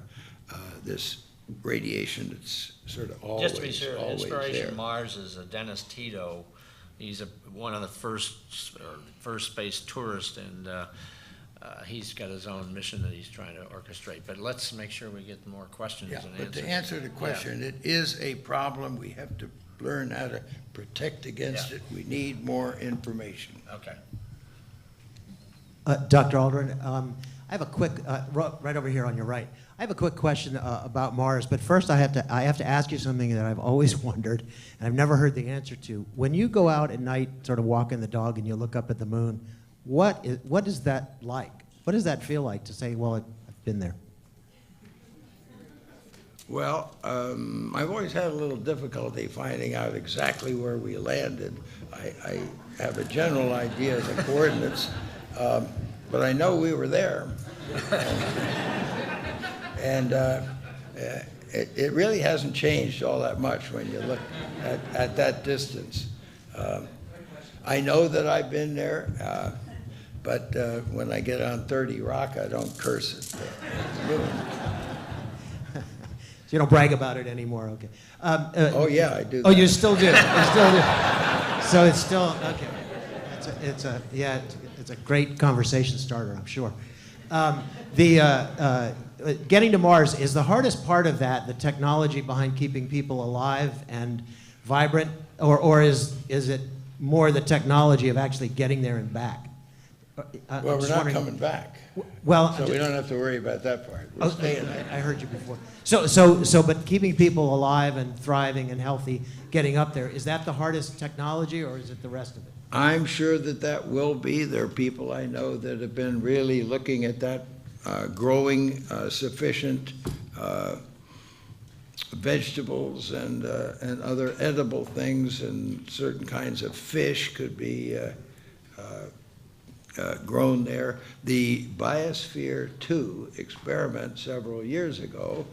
this radiation that's sort of always, Just to be sure, always Inspiration there. Mars is Dennis Tito. He's one of the first space tourists, and he's got his own mission that he's trying to orchestrate. But let's make sure we get more questions Yeah, and but answers. to answer the question, it is a problem. We have to learn how to protect against Yeah. it. We need more information. Okay. Dr. Aldrin, I have a quick, right over here on your right. I have a quick question about Mars, but first I have to ask you something that I've always wondered, and I've never heard the answer to. When you go out at night, sort of walking the dog, and you look up at the moon, what is that like? What does that feel like to say, well, I've been there? Well, I've always had a little difficulty finding out exactly where we landed. I have a general idea of the coordinates, but I know we were there. And it really hasn't changed all that much when you look at that distance. I know that I've been there, but when I get on 30 Rock, I don't curse at the moon. So you don't brag about it anymore, okay. Oh, yeah, I do. Oh, that. you still do, you still do. So it's still, okay. It's a great conversation starter, I'm sure. Getting to Mars, is the hardest part of that the technology behind keeping people alive and vibrant, or is it more the technology of actually getting there and back? Well, we're not coming back, Well, so we don't have to worry about that part. We're staying there. I heard you before. But keeping people alive and thriving and healthy, getting up there, is that the hardest technology, or is it the rest of it? I'm sure that will be. There are people I know that have been really looking at that, growing sufficient vegetables and other edible things, and certain kinds of fish could be grown there. The Biosphere 2 experiment several years ago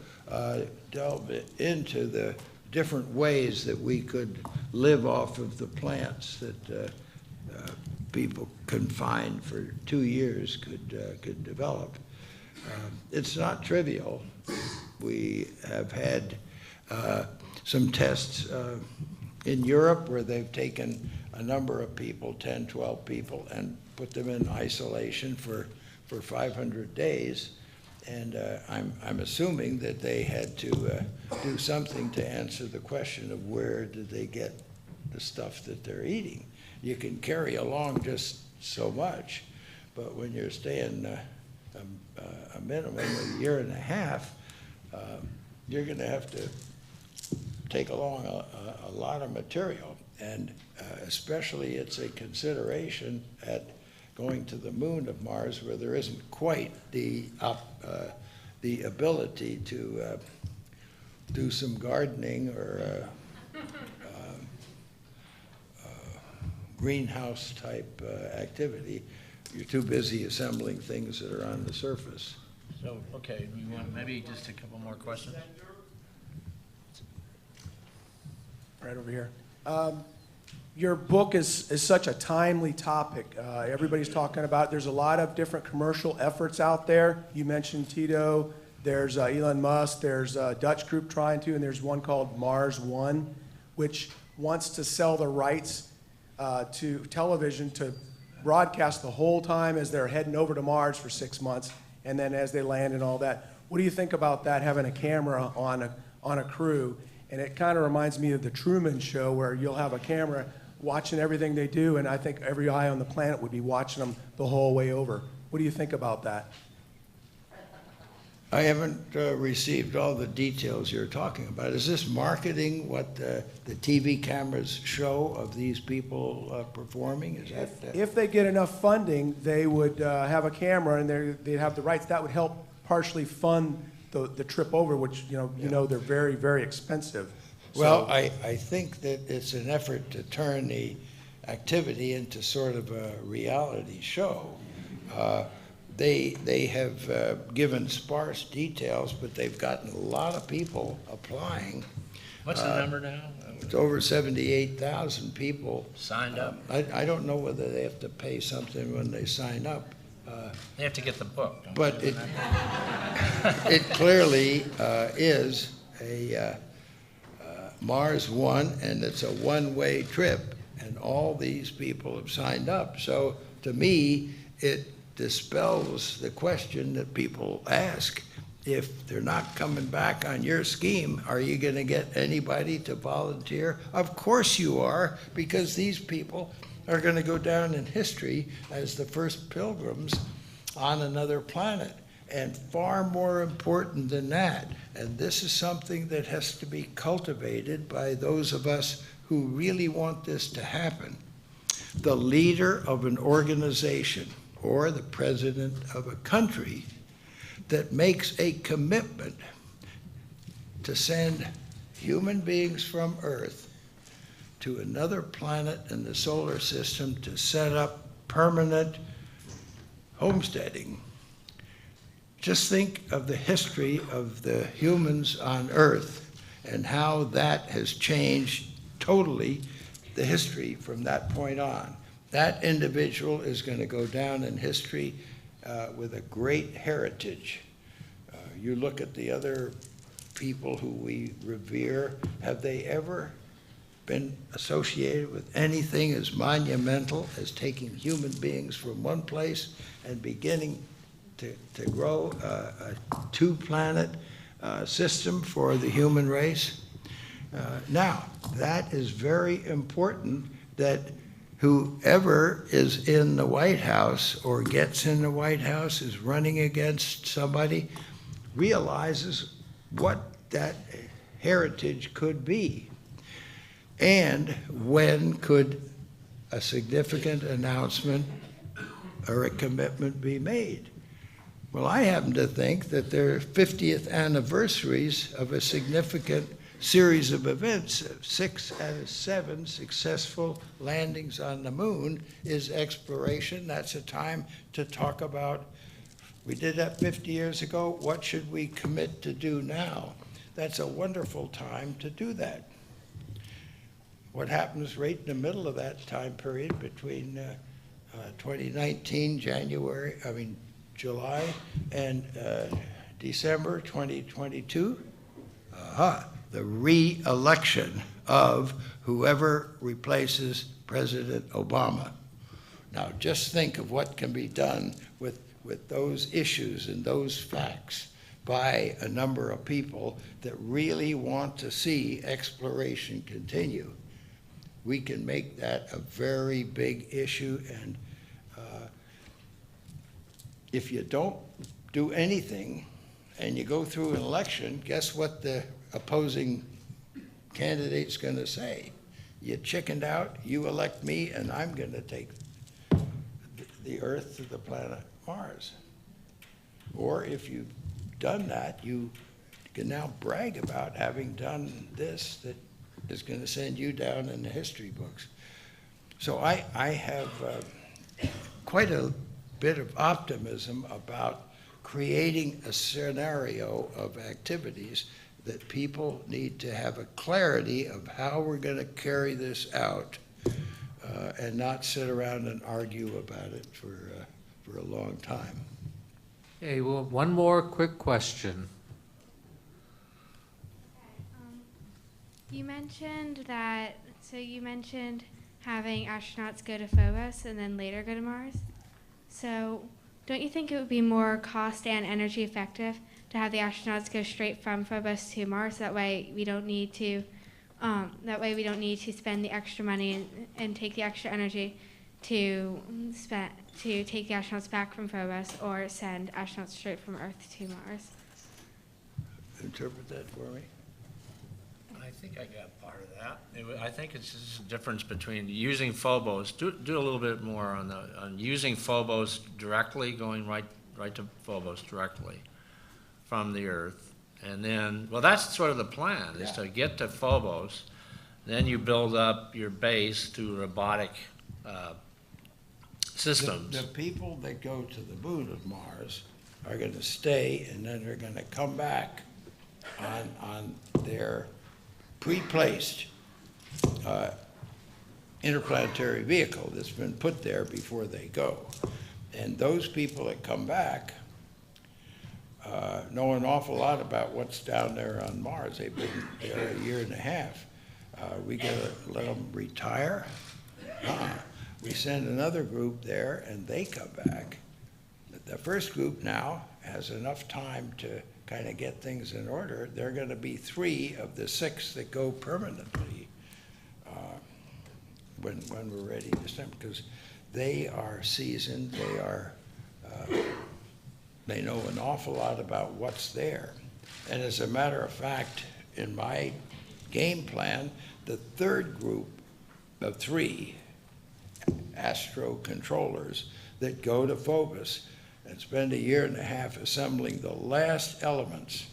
delved into the different ways that we could live off of the plants that people confined for 2 years could develop. It's not trivial. We have had some tests in Europe where they've taken a number of people, 10, 12 people, and put them in isolation for 500 days. And I'm assuming that they had to do something to answer the question of where did they get the stuff that they're eating. You can carry along just so much, but when you're staying a minimum of a year and a half, you're going to have to take along a lot of material. And especially it's a consideration at going to the moon of Mars, where there isn't quite the ability to do some gardening or greenhouse type activity. You're too busy assembling things that are on the surface. So, okay, we want maybe just a couple more questions? Right over here. Your book is such a timely topic. Everybody's talking about, there's a lot of different commercial efforts out there. You mentioned Tito, there's Elon Musk, there's a Dutch group trying to, and there's one called Mars One, which wants to sell the rights to television to broadcast the whole time as they're heading over to Mars for 6 months, and then as they land and all that. What do you think about that, having a camera on a crew? And it kind of reminds me of the Truman Show, where you'll have a camera watching everything they do, and I think every eye on the planet would be watching them the whole way over. What do you think about that? I haven't received all the details you're talking about. Is this marketing what the TV cameras show of these people performing? Is that? If they get enough funding, they would have a camera, and they'd have the rights. That would help partially fund the trip over, which you know they're very, very expensive. Well, I think that it's an effort to turn the activity into sort of a reality show. They have given sparse details, but they've gotten a lot of people applying. What's the number now? It's over 78,000 people. Signed up? I don't know whether they have to pay something when they sign up. They have to get the book. Don't But they? it clearly is a Mars One, and it's a one-way trip, and all these people have signed up. So to me, it dispels the question that people ask. If they're not coming back on your scheme, are you going to get anybody to volunteer? Of course you are, because these people are going to go down in history as the first pilgrims on another planet. And far more important than that, and this is something that has to be cultivated by those of us who really want this to happen. The leader of an organization or the president of a country that makes a commitment to send human beings from Earth to another planet in the solar system to set up permanent homesteading. Just think of the history of the humans on Earth and how that has changed totally the history from that point on. That individual is going to go down in history with a great heritage. You look at the other people who we revere, have they ever been associated with anything as monumental as taking human beings from one place and beginning to grow a two-planet system for the human race? Now, that is very important, that whoever is in the White House or gets in the White House, is running against somebody, realizes what that heritage could be. And when could a significant announcement or a commitment be made? Well, I happen to think that their 50th anniversaries of a significant series of events, 6 out of 7 successful landings on the moon, is exploration. That's a time to talk about, we did that 50 years ago, what should we commit to do now? That's a wonderful time to do that. What happens right in the middle of that time period between 2019, July and December 2022? The re-election of whoever replaces President Obama. Now, just think of what can be done with those issues and those facts by a number of people that really want to see exploration continue. We can make that a very big issue, and if you don't do anything and you go through an election, guess what the opposing candidate's going to say? You chickened out, you elect me, and I'm going to take the Earth to the planet Mars. Or if you've done that, you can now brag about having done this that is going to send you down in the history books. So I have quite a bit of optimism about creating a scenario of activities that people need to have a clarity of how we're going to carry this out and not sit around and argue about it for a long time. Okay, well, one more quick question. You mentioned that, so you mentioned having astronauts go to Phobos and then later go to Mars. So don't you think it would be more cost and energy effective to have the astronauts go straight from Phobos to Mars? That way we don't need to spend the extra money and take the extra energy to take the astronauts back from Phobos or send astronauts straight from Earth to Mars. Interpret that for me. I think I got part of that. I think it's just a difference between using Phobos, do a little bit more on using Phobos directly, going right to Phobos directly from the Earth. And then, well, that's sort of the plan, is to get to Phobos, then you build up your base to robotic systems. The people that go to the moon of Mars are going to stay, and then they're going to come back on their pre-placed interplanetary vehicle that's been put there before they go. And those people that come back know an awful lot about what's down there on Mars. They've been there a year and a half. We got to let them retire. We send another group there, and they come back. The first group now has enough time to kind of get things in order. They're going to be 3 of the 6 that go permanently when we're ready to send, because they are seasoned. They know an awful lot about what's there. And as a matter of fact, in my game plan, the third group of 3 astro controllers that go to Phobos and spend a year and a half assembling the last elements.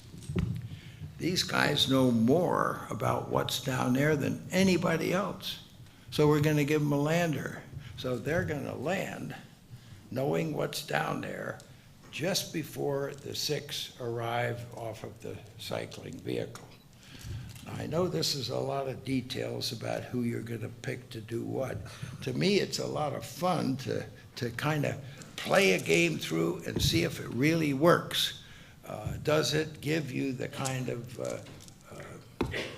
These guys know more about what's down there than anybody else. So we're going to give them a lander. So they're going to land knowing what's down there just before the 6 arrive off of the cycling vehicle. Now, I know this is a lot of details about who you're going to pick to do what. To me, it's a lot of fun to kind of play a game through and see if it really works. Does it give you the kind of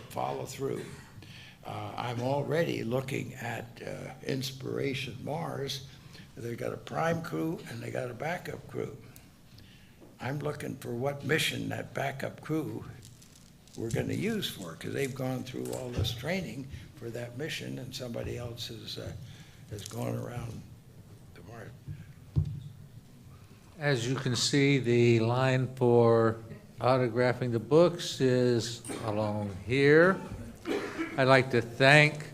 follow through? I'm already looking at Inspiration Mars. They've got a prime crew and they got a backup crew. I'm looking for what mission that backup crew we're going to use for, because they've gone through all this training for that mission, and somebody else has gone around the Mars. As you can see, the line for autographing the books is along here. I'd like to thank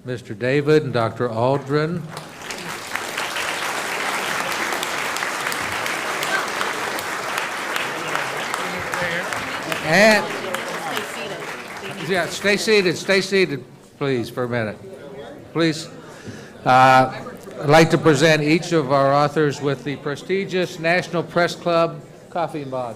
Mr. David and Dr. Aldrin. And, yeah, stay seated, please, for a minute. Please. I'd like to present each of our authors with the prestigious National Press Club coffee mug.